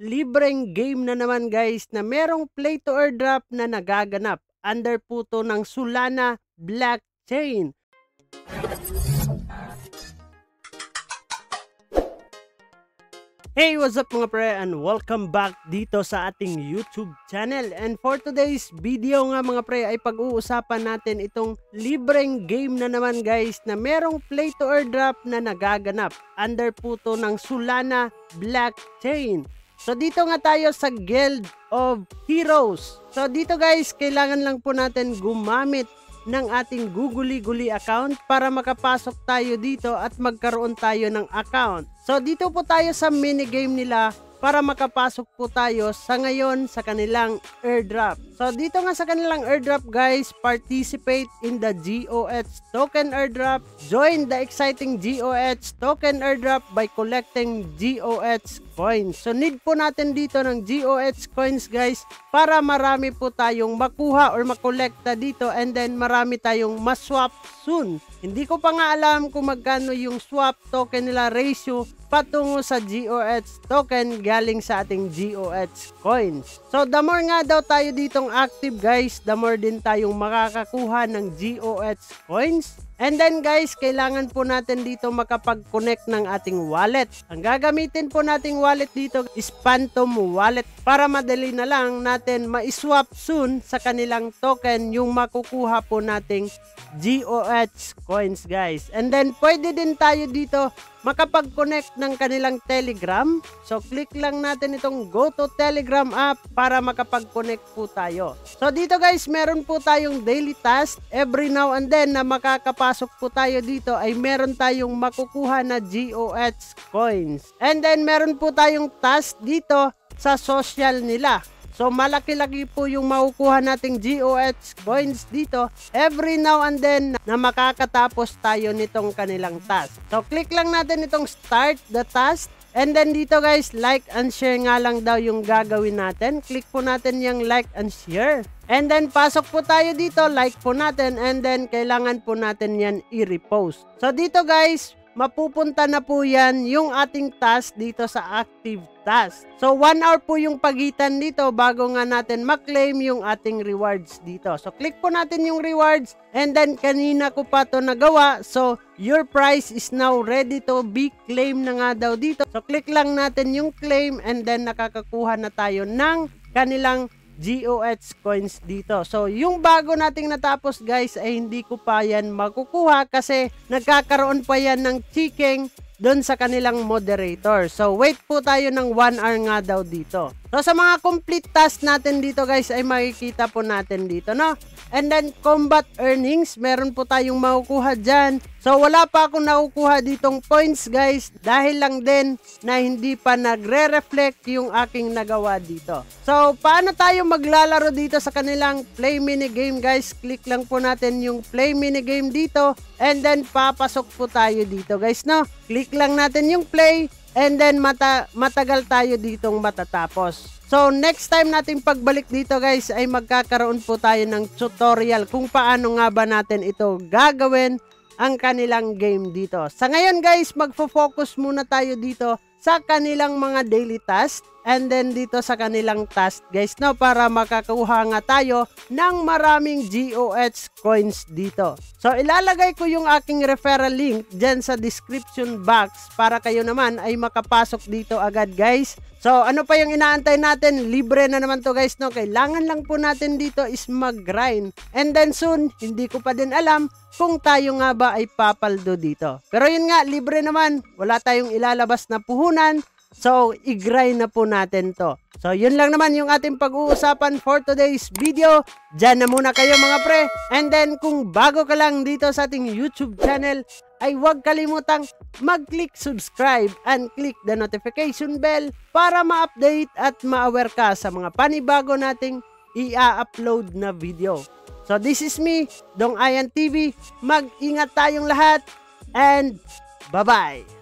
libreng game na naman guys na merong play to airdrop na nagaganap under po to ng Solana blockchain. Hey, what's up mga pre, and welcome back dito sa ating YouTube channel. And for today's video nga mga pre ay pag-uusapan natin itong libreng game na naman guys na merong play to airdrop na nagaganap under po to ng Solana blockchain. So dito nga tayo sa Guild of Heroes. So dito guys, kailangan lang po natin gumamit ng ating Googly account para makapasok tayo dito at magkaroon tayo ng account. So dito po tayo sa minigame nila para makapasok po tayo sa ngayon sa kanilang airdrop. So dito nga sa kanilang airdrop guys, participate in the GOH token airdrop. Join the exciting GOH token airdrop by collecting GOH coins. So need po natin dito ng GOH coins guys para marami po tayong makuha or makolekta dito, and then marami tayong maswap soon. Hindi ko pa nga alam kung magkano yung swap token nila ratio patungo sa GOH token galing sa ating GOH coins. So the more nga daw tayo ditong active guys, the more din tayong makakakuha ng GOH coins. And then guys, kailangan po natin dito makapag-connect ng ating wallet. Ang gagamitin po nating wallet dito is Phantom Wallet para madali na lang natin ma-swap soon sa kanilang token yung makukuha po nating GOH coins guys. And then pwede din tayo dito makapag-connect ng kanilang Telegram. So click lang natin itong go to Telegram app para makapag-connect po tayo. So dito guys, meron po tayong daily task every now and then na makakapasok po tayo dito ay meron tayong makukuha na GOH coins. And then meron po tayong task dito sa social nila. So malaki-laki po yung makukuha nating GOH coins dito every now and then na makakatapos tayo nitong kanilang task. So click lang natin itong start the task, and then dito guys, like and share nga lang daw yung gagawin natin. Click po natin yung like and share. And then pasok po tayo dito, like po natin, and then kailangan po natin yan i-repost. So dito guys, mapupunta na po yan yung ating task dito sa active task. So 1 hour po yung pagitan dito bago nga natin maklaim yung ating rewards dito. So click po natin yung rewards, and then kanina ko pa to nagawa. So your prize is now ready to be claimed na nga daw dito. So click lang natin yung claim, and then nakakakuha na tayo ng kanilang GOH coins dito. So yung bago nating natapos guys ay hindi ko pa yan makukuha kasi nagkakaroon pa yan ng checking doon sa kanilang moderator. So wait po tayo ng 1 hour nga daw dito. So sa mga complete task natin dito guys ay makikita po natin dito, no? And then combat earnings, meron po tayong makukuha dyan. So wala pa akong nakukuha ditong points guys dahil lang din na hindi pa nagre-reflect yung aking nagawa dito. So paano tayo maglalaro dito sa kanilang play minigame guys? Click lang po natin yung play minigame dito, and then papasok po tayo dito guys, no? Click lang natin yung play, and then matagal tayo ditong matatapos. So next time nating pagbalik dito guys ay magkakaroon po tayo ng tutorial kung paano nga ba natin ito gagawin ang kanilang game dito. Sa ngayon guys, magfo-focus muna tayo dito sa kanilang mga daily task, and then dito sa kanilang task guys, no, para makakuha nga tayo ng maraming GOH coins dito. So ilalagay ko yung aking referral link dyan sa description box para kayo naman ay makapasok dito agad guys. So ano pa yung inaantay natin? Libre na naman to guys, no? Kailangan lang po natin dito is mag-grind, and then soon, hindi ko pa din alam kung tayo nga ba ay papaldo dito. Pero yun nga, libre naman, wala tayong ilalabas na puhunan. So, i-grind na po natin to. So, yun lang naman yung ating pag-uusapan for today's video. Diyan na muna kayo mga pre. And then, kung bago ka lang dito sa ating YouTube channel, ay huwag kalimutang mag-click subscribe and click the notification bell para ma-update at ma-aware ka sa mga panibago nating i-upload na video. So, this is me, Dong Ayan TV. Mag-ingat tayong lahat, and bye-bye!